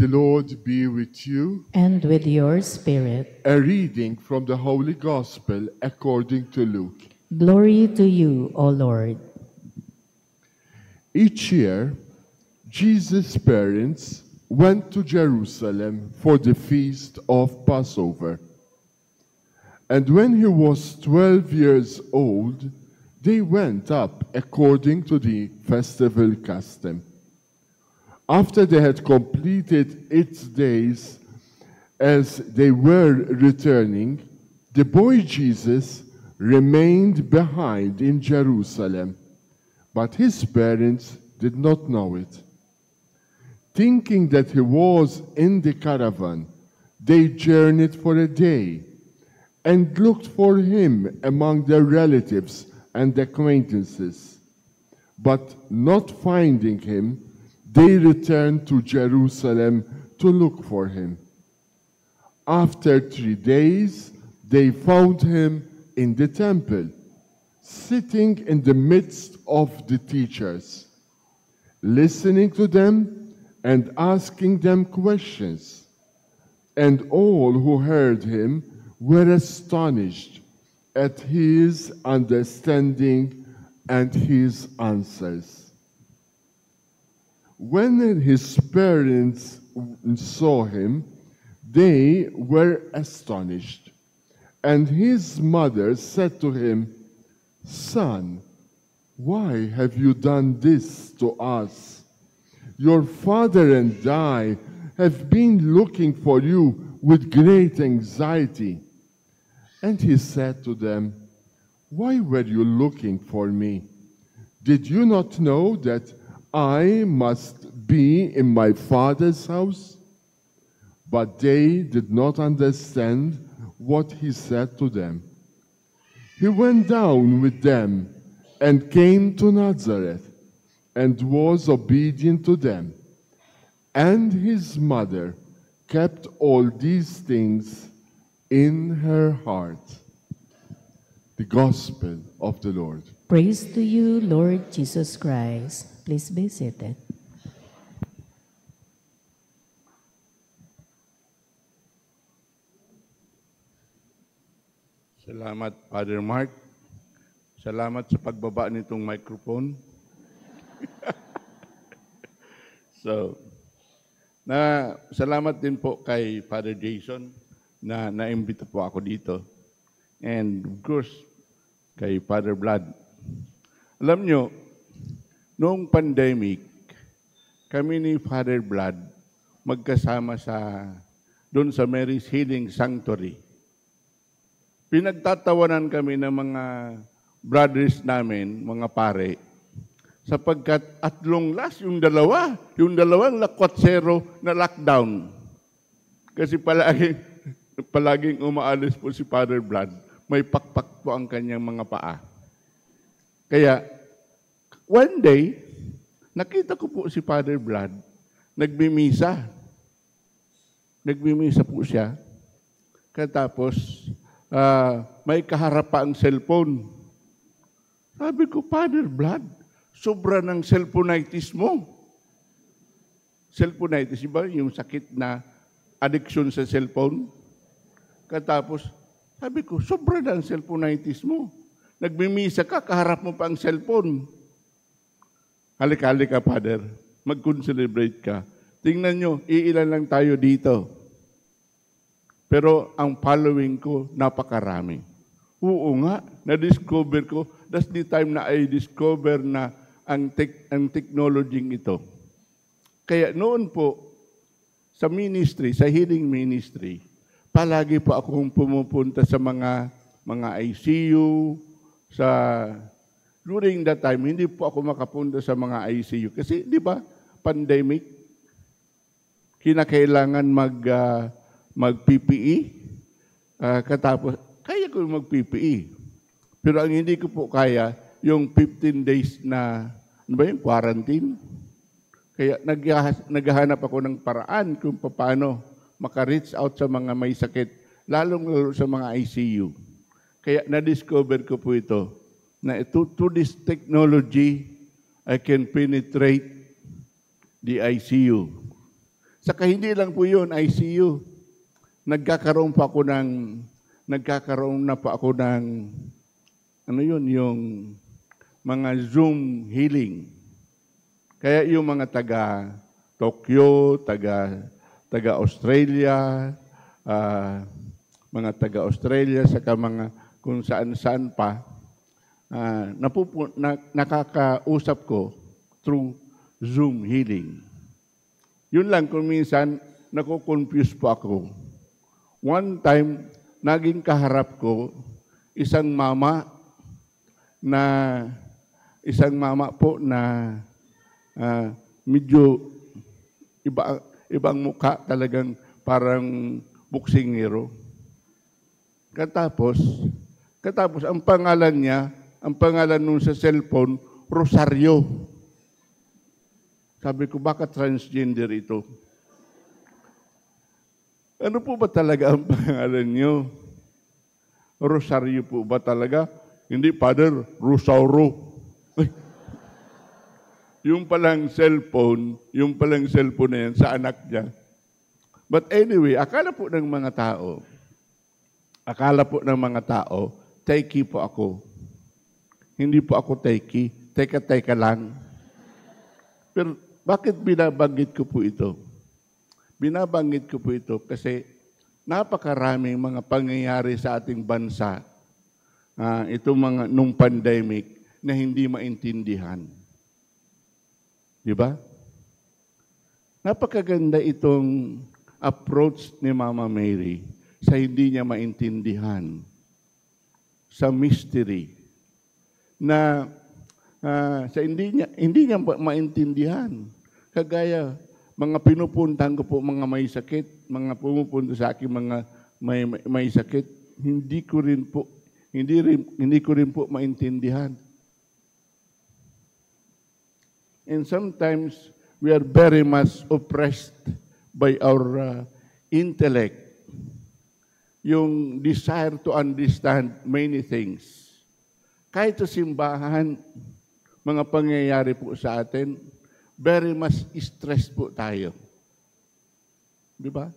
The Lord be with you. And with your spirit. A reading from the Holy Gospel according to Luke. Glory to you, O Lord. Each year, Jesus' parents went to Jerusalem for the feast of Passover. And when he was 12 years old, they went up according to the festival custom. After they had completed 8 days, as they were returning, the boy Jesus remained behind in Jerusalem, but his parents did not know it. Thinking that he was in the caravan, they journeyed for a day and looked for him among their relatives and acquaintances. But not finding him, they returned to Jerusalem to look for him. After 3 days, they found him in the temple, sitting in the midst of the teachers, listening to them and asking them questions. And all who heard him were astonished at his understanding and his answers. When his parents saw him, they were astonished. And his mother said to him, "Son, why have you done this to us? Your father and I have been looking for you with great anxiety." And he said to them, "Why were you looking for me? Did you not know that I must be in my Father's house?" But they did not understand what he said to them. He went down with them and came to Nazareth and was obedient to them. And his mother kept all these things in her heart. The Gospel of the Lord. Praise to you, Lord Jesus Christ. Please be seated. Salamat, Father Mark. Salamat sa pagbaba nitong microphone. Salamat din po kay Father Jason na naimbita po ako dito. And of course, kay Father Vlad. Alam nyo, noong pandemic, kami ni Father Vlad magkasama doon sa Mary's Healing Sanctuary. Pinagtatawanan kami ng mga brothers namin, mga pare, sapagkat at long last yung dalawang lakwatsero na lockdown. Kasi palaging umaalis po si Father Vlad, may pakpak po ang kanyang mga paa. Kaya, one day, nakita ko po si Father Vlad, nagmimisa. Nagmimisa po siya. Katapos, may kaharap pa ang cellphone. Sabi ko, Father Vlad, sobra ng cellphoneitis mo. Cellphoneitis, iba yung sakit na addiction sa cellphone. Katapos, sabi ko, sobra na ang cellphoneitis mo. Nagmimisa ka, kaharap mo pa ang cellphone. Halika, Father. Mag-concelebrate ka. Tingnan nyo, iilan lang tayo dito. Pero ang following ko, napakarami. Oo nga, na-discover ko. That's the time na I discover na ang technology ito. Kaya noon po, sa ministry, sa healing ministry, palagi po akong pumupunta sa mga ICU, during that time, hindi po ako makapunta sa mga ICU. Kasi, di ba, pandemic, kinakailangan mag-PPE, katapos, kaya ko mag-PPE. Pero ang hindi ko po kaya, yung 15 days na, quarantine. Kaya naghahanap ako ng paraan kung paano maka-reach out sa mga may sakit, lalong-lalo sa mga ICU. Kaya na-discover ko po ito, na to this technology, I can penetrate the ICU. Saka hindi lang po yun, ICU. Nagkakaroon na pa ako ng, yung mga Zoom healing. Kaya yung mga taga Tokyo, taga Australia, mga taga Australia, saka mga kung saan-saan pa, nakakausap ko through Zoom healing. Yun lang, kung minsan, nakukonfuse po ako. One time, naging kaharap ko, isang mama po na medyo ibang mukha, talagang parang buksingero. Katapos ang pangalan nun sa cellphone, Rosario. Sabi ko, baka transgender ito? Ano po ba talaga ang pangalan niyo? Rosario po ba talaga? Hindi, Father, Rosauro. Yung palang cellphone na yan sa anak niya. But anyway, akala po ng mga tao, taiki po ako. Hindi po ako taiki. Teka lang. Pero bakit binabanggit ko po ito? Binabanggit ko po ito kasi napakaraming mga pangyayari sa ating bansa, nung pandemic, na hindi maintindihan. Di ba? Napakaganda itong approach ni Mama Mary sa hindi niya maintindihan, sa mystery, na sa hindi niya maintindihan. Kagaya, mga pinupuntahan ko po mga may sakit, mga pumupunta sa akin mga may sakit, hindi ko rin po maintindihan. And sometimes we are very much oppressed by our intellect, yung desire to understand many things. Kahit sa simbahan, mga pangyayari po sa atin, very much stress po tayo. Di ba?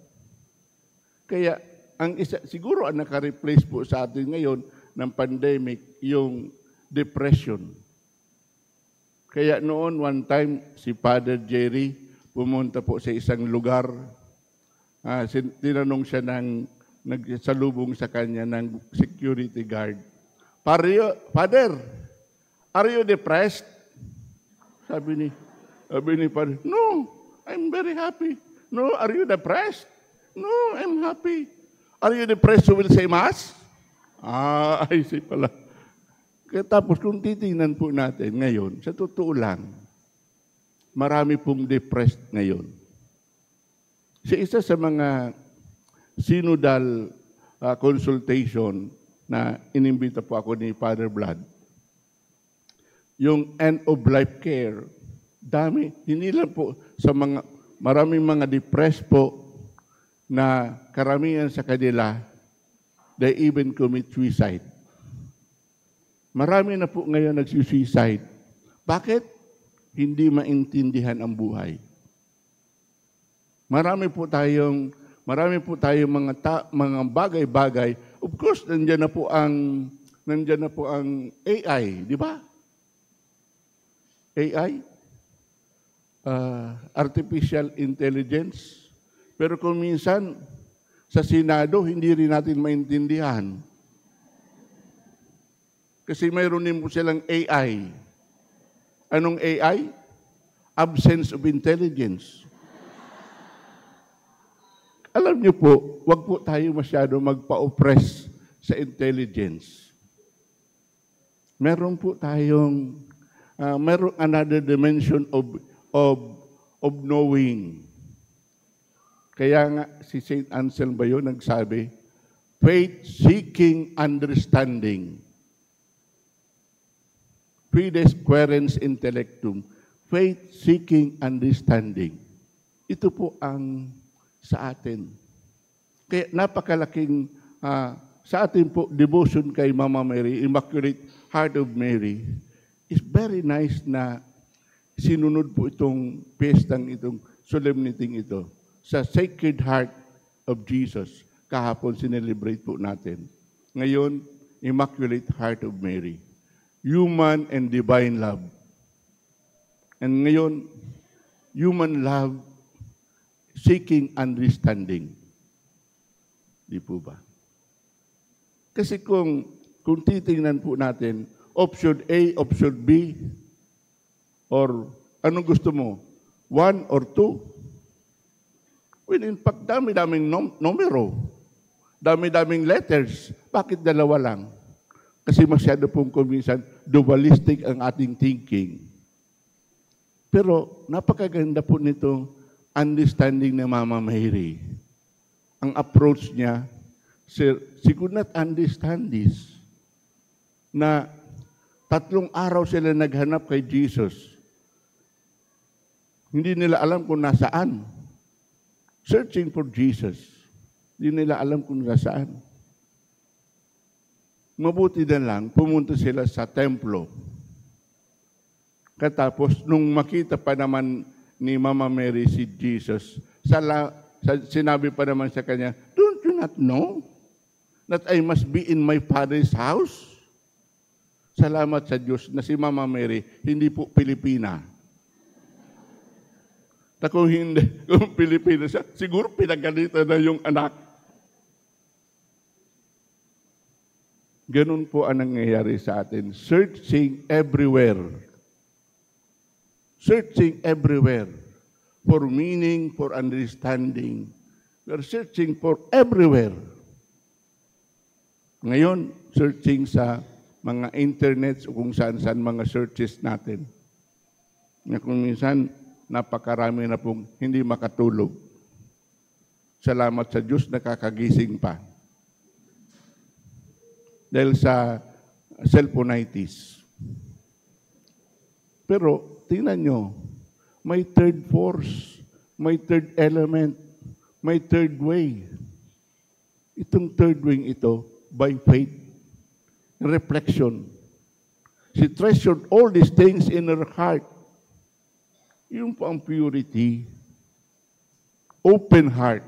Kaya, siguro ang naka-replace po sa atin ngayon ng pandemic, yung depression. Kaya noon, one time, si Father Jerry pumunta po sa isang lugar. Tinanong siya nagsalubong sa kanya ng security guard. Father, are you depressed? Sabi ni Father, no, I'm very happy. No, are you depressed? No, I'm happy. Are you depressed who will say Mass? I see pala. Tapos kung titingnan po natin ngayon, sa totoo lang, marami pong depressed ngayon. Sa isa sa mga synodal consultation na inimbita po ako ni Father Blood, yung end-of-life care, dami, hindi lang po sa maraming mga depressed po na karamihan sa kanila, they even commit suicide. Marami na po ngayon nagsuicide. Bakit? Hindi maintindihan ang buhay. Marami po tayong mga bagay-bagay. Of course, nandiyan na po ang AI, di ba? AI, artificial intelligence. Pero kung minsan, sa Senado, hindi rin natin maintindihan. Kasi mayroon din po silang AI. Anong AI? Absence of intelligence. Alam niyo po, wag po tayo masyado magpa-oppress sa intelligence. Meron po tayong, meron another dimension of knowing. Kaya nga, si St. Anselm ba yun nagsabi, faith seeking understanding. Fides querens intellectum, faith seeking understanding. Ito po ang sa atin. Kaya napakalaking, sa atin po, devotion kay Mama Mary, Immaculate Heart of Mary, is very nice na sinunod po itong piyestang itong solemnity ito. sa Sacred Heart of Jesus. Kahapon sinelebrate po natin. Ngayon, Immaculate Heart of Mary. Human and divine love. And ngayon, human love seeking understanding. Di po ba? Kasi kung titingnan po natin, option A, option B, or anong gusto mo? 1 or 2? Well, in fact, dami-daming numero. Dami-daming letters. Bakit dalawa lang? Kasi masyado pong kuminsan, dualistic ang ating thinking. Pero napakaganda po nito, understanding ni Mama Mary. Ang approach niya, she could not understand this, na 3 araw sila naghanap kay Jesus. Hindi nila alam kung nasaan. Searching for Jesus. Hindi nila alam kung nasaan. Mabuti na lang, pumunta sila sa templo. Katapos, nung makita pa naman ni Mama Mary si Jesus, sinabi pa naman sa kanya, "Don't you not know that I must be in my Father's house?" Salamat sa Diyos na si Mama Mary, hindi po Pilipina. Kung hindi, kung Pilipina siya, siguro pinagalitan na yung anak. Ganun po ang nangyayari sa atin. Searching everywhere. Searching everywhere for meaning, for understanding. We are searching for everywhere. Ngayon, searching sa mga internets o kung saan-saan mga searches natin. Na kung minsan, napakarami na pong hindi makatulog. Salamat sa Diyos, nakakagising pa. Dahil sa cellphonitis. Pero, tingnan nyo, may third force, may third element, may third way. Itong third wing ito, by faith, reflection. She treasured all these things in her heart. Yun po ang purity. Open heart.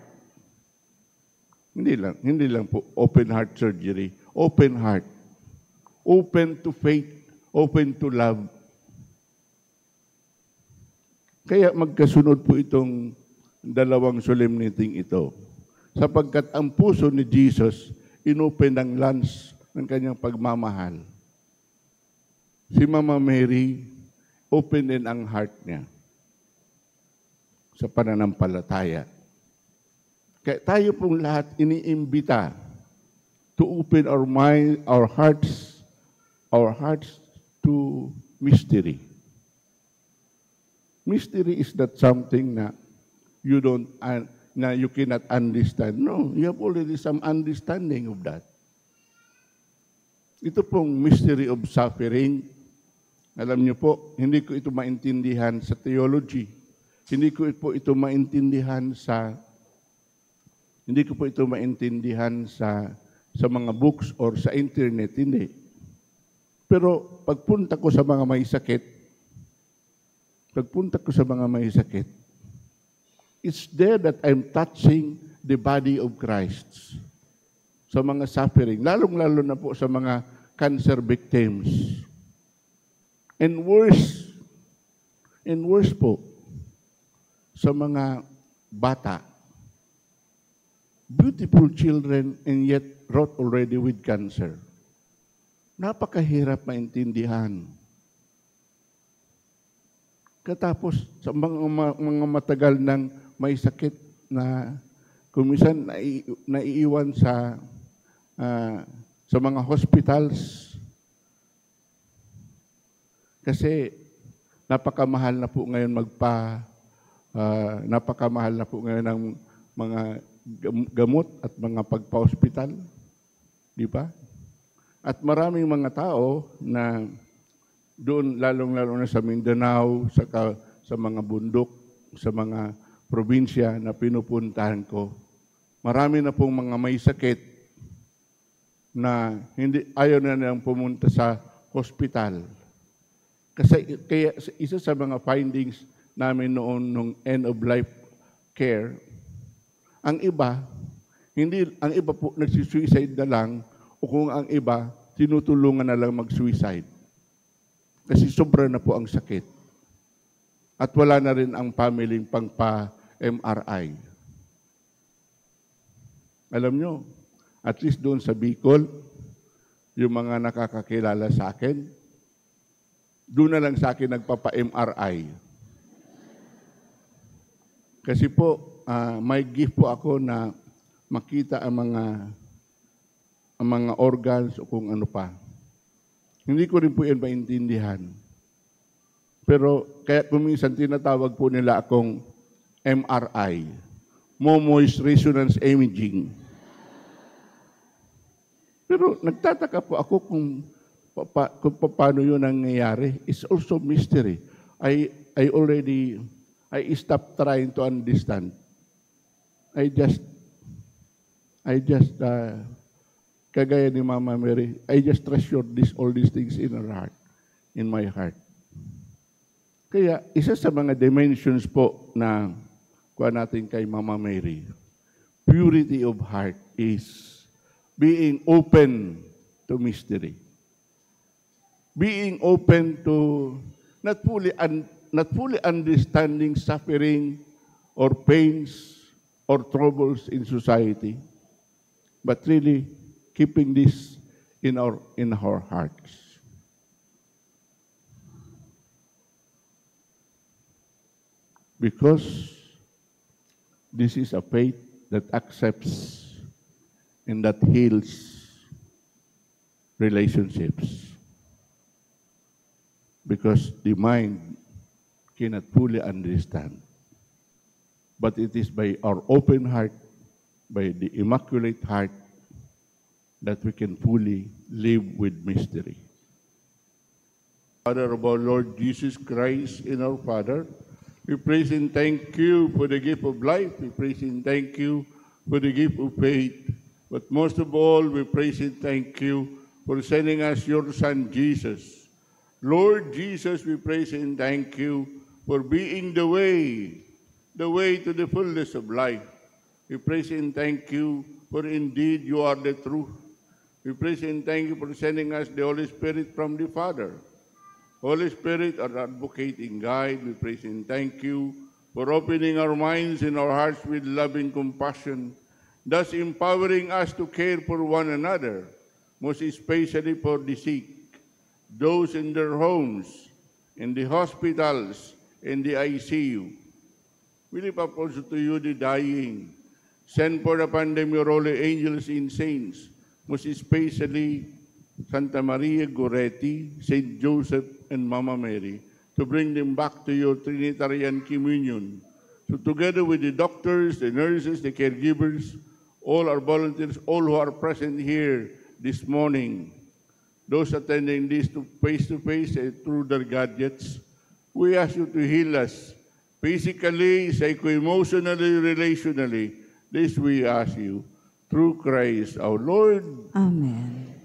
Hindi lang po open heart surgery. Open heart. Open to faith. Open to love. Kaya magkasunod po itong dalawang solemnity ito. Sapagkat ang puso ni Jesus, inopen ang lens ng kanyang pagmamahal. Si Mama Mary, open din ang heart niya sa pananampalataya. Kaya tayo pong lahat iniimbita to open our mind, our hearts to mystery. Mystery is not something na you cannot understand. No, you have already some understanding of that. Ito pong mystery of suffering, alam niyo po, hindi ko ito maintindihan sa theology. Hindi ko po ito maintindihan sa mga books or sa internet, hindi. Pero pagpunta ko sa mga may sakit, it's there that I'm touching the body of Christ. Sa mga suffering, lalong-lalo na po sa mga cancer victims. And worse po, sa mga bata. Beautiful children and yet wrought already with cancer. Napakahirap maintindihan. Katapos, sa mga matagal ng may sakit na kumisan naiiwan sa mga hospitals. Kasi napakamahal na po ngayon napakamahal na po ngayon ng mga gamot at mga pagpa-hospital. Di ba? At maraming mga tao na doon, lalong-lalo na sa Mindanao, sa mga bundok, sa mga probinsya na pinupuntahan ko, marami na pong mga may sakit na ayaw na nilang pumunta sa hospital. Kaya isa sa mga findings namin noon nung end of life care, Ang iba, ang iba po nagsisuicide na lang o kung ang iba, tinutulungan na lang mag-suicide. Kasi sobra na po ang sakit. At wala na rin ang family pang-MRI. Alam nyo, at least doon sa Bicol, yung mga nakakakilala sa akin, doon na lang sa akin nagpapa-MRI. Kasi po, may gift po ako na makita ang mga organs o kung ano pa. Hindi ko rin po yan maintindihan. Pero kaya kuminsan tinatawag po nila akong MRI, Momoist Resonance Imaging. Pero nagtataka po ako kung paano yun nangyayari. It's also mystery. I stopped trying to understand. I just kagaya ni Mama Mary, I just treasure all these things in my heart. Kaya isa sa mga dimensions po na kuha natin kay Mama Mary, purity of heart is being open to mystery. Being open to not fully understanding suffering or pains or troubles in society, but really keeping this in our hearts. Because this is a faith that accepts and that heals relationships. Because the mind cannot fully understand. But it is by our open heart, by the immaculate heart, that we can fully live with mystery. Father of our Lord Jesus Christ and our Father, we praise and thank you for the gift of life. We praise and thank you for the gift of faith. But most of all, we praise and thank you for sending us your Son, Jesus. Lord Jesus, we praise and thank you for being the way to the fullness of life. We praise and thank you for indeed you are the truth. We praise and thank you for sending us the Holy Spirit from the Father. Holy Spirit, our advocate and guide, we praise and thank you for opening our minds and our hearts with loving compassion, thus empowering us to care for one another, most especially for the sick, those in their homes, in the hospitals, in the ICU. We lift up also to you the dying. Send forth upon them your holy angels and saints, most especially Santa Maria Goretti, Saint Joseph, and Mama Mary, to bring them back to your Trinitarian communion. So together with the doctors, the nurses, the caregivers, all our volunteers, all who are present here this morning, those attending this face-to-face and through their gadgets, we ask you to heal us physically, psycho-emotionally, relationally. This we ask you through Christ our Lord. Amen.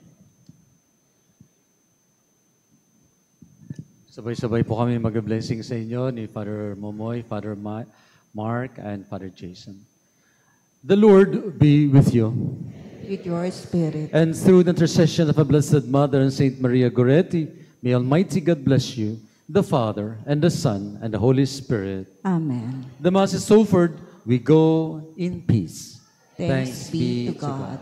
Sabay-sabay po kami mag-blessing sa inyo ni Father Momoy, Father Mark, and Father Jason. The Lord be with you. With your spirit. And through the intercession of a Blessed Mother and Saint Maria Goretti, may Almighty God bless you, the Father, and the Son, and the Holy Spirit. Amen. The Mass is offered. We go in peace. Thanks be to God.